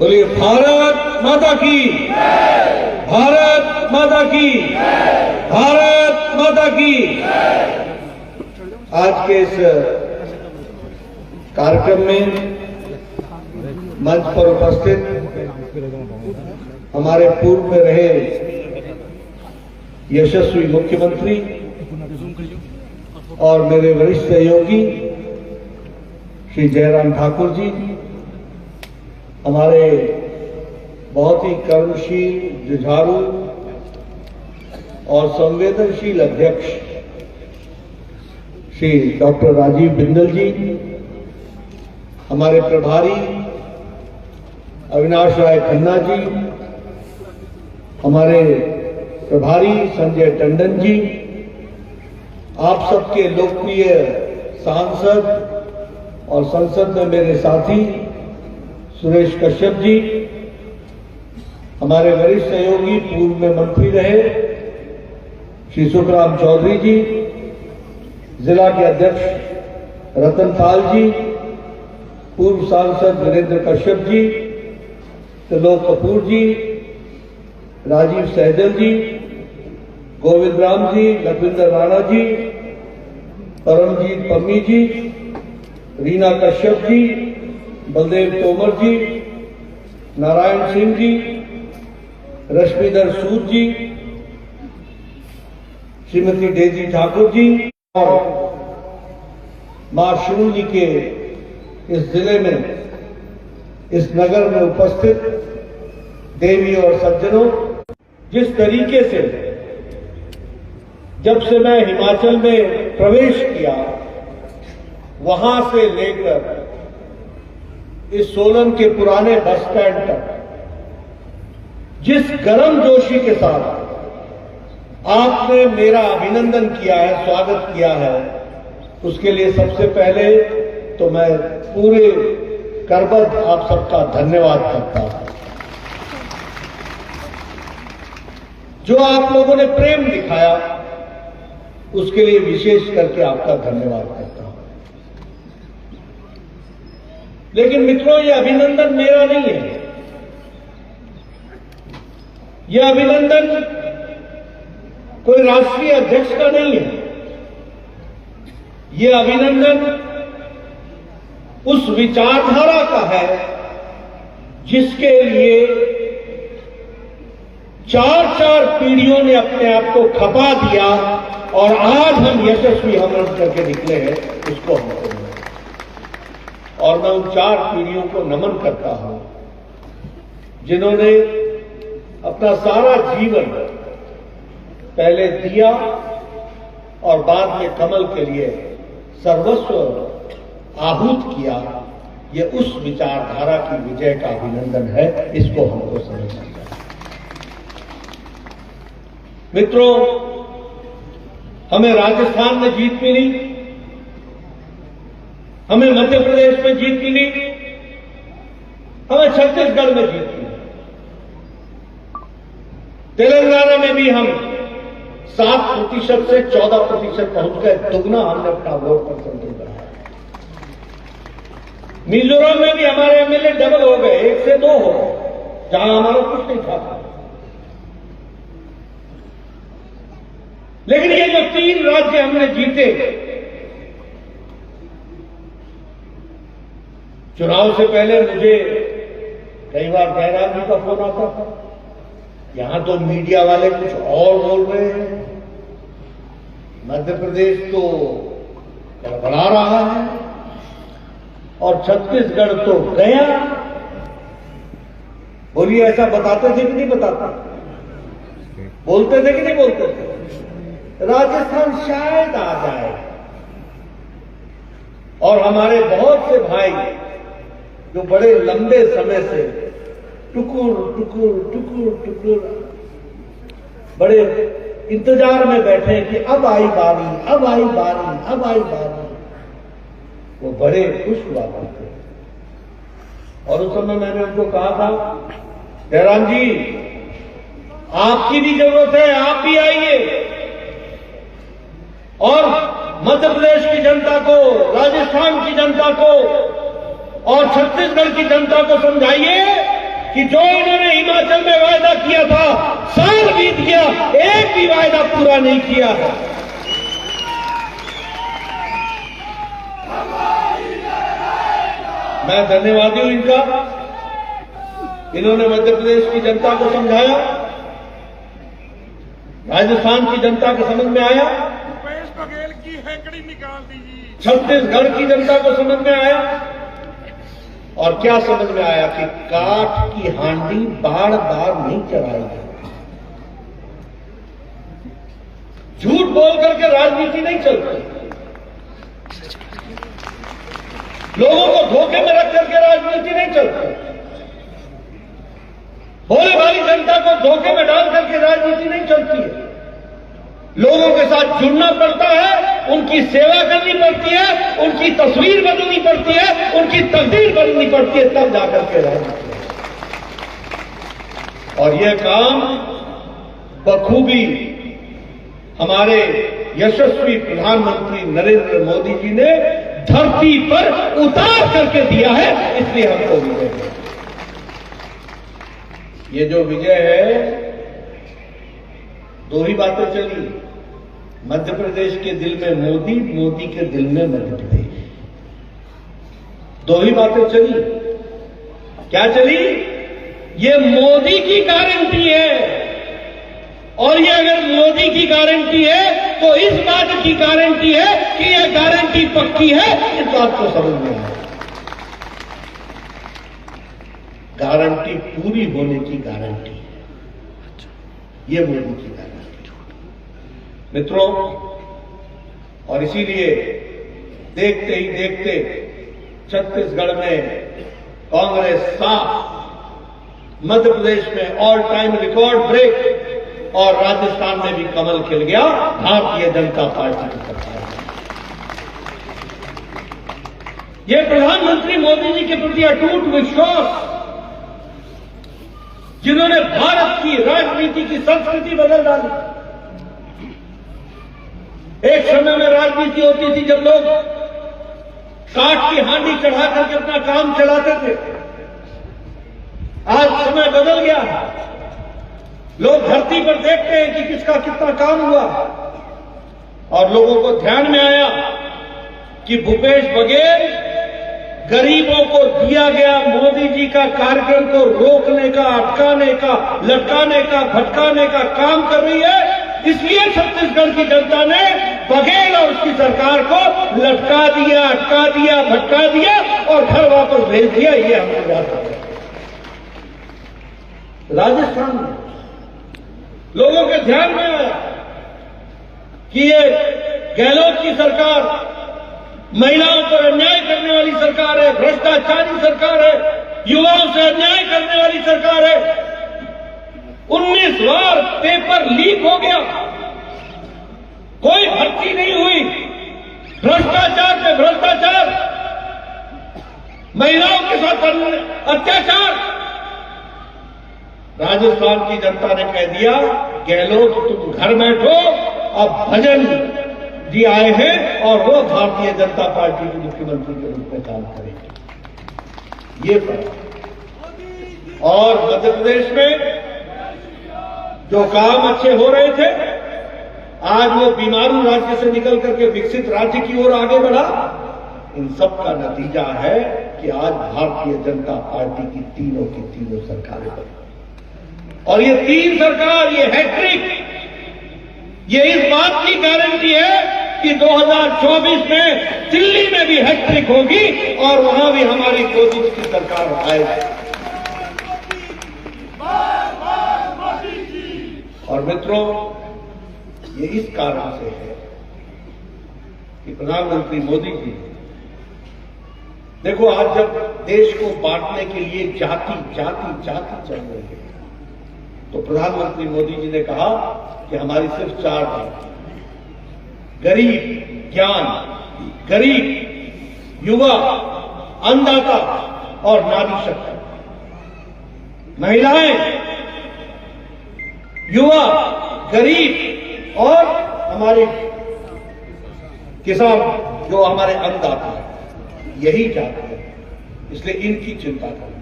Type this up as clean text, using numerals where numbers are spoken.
बोलिए भारत माता की, भारत माता की, भारत माता की। आज के इस कार्यक्रम में मंच पर उपस्थित हमारे पूर्व में रहे यशस्वी मुख्यमंत्री और मेरे वरिष्ठ सहयोगी श्री जयराम ठाकुर जी, हमारे बहुत ही कर्मशील, जुझारू और संवेदनशील अध्यक्ष श्री डॉक्टर राजीव बिंदल जी, हमारे प्रभारी अविनाश राय खन्ना जी, हमारे प्रभारी संजय टंडन जी, आप सबके लोकप्रिय सांसद और संसद में मेरे साथी सुरेश कश्यप जी, हमारे वरिष्ठ सहयोगी पूर्व में मंत्री रहे श्री सुखराम चौधरी जी, जिला के अध्यक्ष रतन पाल जी, पूर्व सांसद वीरेंद्र कश्यप जी, त्रिलोक कपूर जी, राजीव सहजल जी, गोविंद राम जी, लखविंदर राणा जी, परमजीत पम्मी जी, रीना कश्यप जी, बलदेव तोमर जी, नारायण सिंह जी, रश्मिधर सूद जी, श्रीमती डेजी ठाकुर जी और मां शिरू जी के इस जिले में, इस नगर में उपस्थित देवी और सज्जनों, जिस तरीके से जब से मैं हिमाचल में प्रवेश किया, वहां से लेकर इस सोलन के पुराने बस स्टैंड तक जिस गर्मजोशी के साथ आपने मेरा अभिनंदन किया है, स्वागत किया है, उसके लिए सबसे पहले तो मैं पूरे करबद्ध आप सबका धन्यवाद करता हूं। जो आप लोगों ने प्रेम दिखाया, उसके लिए विशेष करके आपका धन्यवाद करता हूं। लेकिन मित्रों, यह अभिनंदन मेरा नहीं है, यह अभिनंदन कोई राष्ट्रीय अध्यक्ष का नहीं है, यह अभिनंदन उस विचारधारा का है जिसके लिए चार पीढ़ियों ने अपने आप को खपा दिया और आज हम यशस्वी हमरण करके निकले हैं, उसको हमको। और मैं उन 4 पीढ़ियों को नमन करता हूं जिन्होंने अपना सारा जीवन पहले दिया और बाद में कमल के लिए सर्वस्व आहूत किया। यह उस विचारधारा की विजय का अभिनंदन है, इसको हमको समझना चाहिए। मित्रों, हमें राजस्थान में जीत मिली, हमें मध्य प्रदेश में जीत मिली, हमें छत्तीसगढ़ में जीत मिली, तेलंगाना में भी हम 7% से 14% पहुंच गए, दुगना हमने अपना वोट परसेंटेज बढ़ाया। मिजोरम में भी हमारे एमएलए डबल हो गए, 1 से 2 हो गए, जहां हमारा कुछ नहीं था। लेकिन ये जो 3 राज्य हमने जीते, चुनाव से पहले मुझे कई बार जयराम जी का फोन आता था, यहां तो मीडिया वाले कुछ और बोल रहे हैं, मध्य प्रदेश तो गड़बड़ा रहा है और छत्तीसगढ़ तो गया। बोलिए, ऐसा बताते थे कि नहीं बताते? बोलते थे कि नहीं बोलते थे? राजस्थान शायद आ जाए। और हमारे बहुत से भाई जो बड़े लंबे समय से टुकुर टुकुर टुकुर टुकुर बड़े इंतजार में बैठे हैं कि अब आई बारी, अब आई बारी, अब आई बारी, वो बड़े खुश हुआ करते। और उस समय मैंने उनको कहा था, जयराम जी, आपकी भी जरूरत है, आप भी आइए और मध्य प्रदेश की जनता को, राजस्थान की जनता को और छत्तीसगढ़ की जनता को समझाइए कि जो इन्होंने हिमाचल में वायदा किया था, साल बीत गया, एक भी वायदा पूरा नहीं किया है। मैं धन्यवादी हूं इनका। इन्होंने मध्य प्रदेश की जनता को समझाया, राजस्थान की जनता को समझ में आया, भूपेश बघेल की हैकड़ी निकाल दीजिए, छत्तीसगढ़ की जनता को समझ में आया। और क्या समझ में आया कि काठ की हांडी बार बार नहीं चढ़ाई जाती, झूठ बोल करके राजनीति नहीं चलती, लोगों को धोखे में रख करके राजनीति नहीं चलती, भोले भाली जनता को धोखे में डाल करके राजनीति नहीं चलती है। लोगों के साथ जुड़ना पड़ता है, उनकी सेवा करनी पड़ती है, उनकी तस्वीर बदलनी पड़ती है, उनकी तकदीर बदलनी पड़ती है, तब जाकर के राजनीति। और यह काम बखूबी हमारे यशस्वी प्रधानमंत्री नरेंद्र मोदी जी ने धरती पर उतार करके दिया है, इसलिए हमको विजय है। ये जो विजय है, दो ही बातें चली, मध्य प्रदेश के दिल में मोदी, मोदी के दिल में मध्य प्रदेश, दो ही बातें चली। क्या चली? ये मोदी की गारंटी है, और ये अगर मोदी की गारंटी है तो इस बात की गारंटी है कि यह गारंटी पक्की है, इस बात को समझ में आए। गारंटी पूरी होने की गारंटी है, ये मोदी की गारंटी मित्रों। और इसीलिए देखते ही देखते छत्तीसगढ़ में कांग्रेस साफ, मध्य प्रदेश में ऑल टाइम रिकॉर्ड ब्रेक, और राजस्थान में भी कमल खिल गया भारतीय जनता पार्टी की सरकार। ये प्रधानमंत्री मोदी जी के प्रति अटूट विश्वास, जिन्होंने भारत की राजनीति की संस्कृति बदल डाली। एक समय में राजनीति होती थी जब लोग काठ की हांडी चढ़ा करके अपना काम चलाते थे। आज समय बदल गया है, लोग धरती पर देखते हैं कि किसका कितना काम हुआ, और लोगों को ध्यान में आया कि भूपेश बघेल गरीबों को दिया गया मोदी जी का कार्यक्रम को रोकने का, अटकाने का, लटकाने का, भटकाने का काम कर रही है। इसलिए छत्तीसगढ़ की जनता ने बघेल और उसकी सरकार को लटका दिया, अटका दिया, भटका दिया और घर वापस भेज दिया। ये हमको याद है। राजस्थान में लोगों के ध्यान में आया कि ये गहलोत की सरकार महिलाओं पर अन्याय करने वाली सरकार है, भ्रष्टाचारी सरकार है, युवाओं से अन्याय करने वाली सरकार है। 19 बार पेपर लीक हो गया, कोई भर्ती नहीं हुई, भ्रष्टाचार पे भ्रष्टाचार, महिलाओं के साथ अत्याचार। राजस्थान की जनता ने कह दिया, गहलोत तुम घर बैठो, अब भजन जी आए हैं और वो भारतीय जनता पार्टी के मुख्यमंत्री के रूप में काम करेंगे। ये फर्क। और मध्य प्रदेश में जो काम अच्छे हो रहे थे, आज वो बीमारू राज्य से निकल करके विकसित राज्य की ओर आगे बढ़ा। इन सब का नतीजा है कि आज भारतीय जनता पार्टी की तीनों सरकारें बनी, और ये तीन सरकार, ये हैट्रिक, ये इस बात की गारंटी है कि 2024 में दिल्ली में भी हैट्रिक होगी और वहां भी हमारी मोदी की सरकार आएगी। और मित्रों, ये इस कारण से है कि प्रधानमंत्री मोदी जी, देखो आज जब देश को बांटने के लिए जाति चल रही है, तो प्रधानमंत्री मोदी जी ने कहा कि हमारी सिर्फ 4 जाति, गरीब, ज्ञान, गरीब, युवा, अन्नदाता और नारी शक्ति। महिलाएं, युवा, गरीब और हमारे किसान, जो हमारे अन्नदाता हैं, यही जाति है। इसलिए इनकी चिंता करें।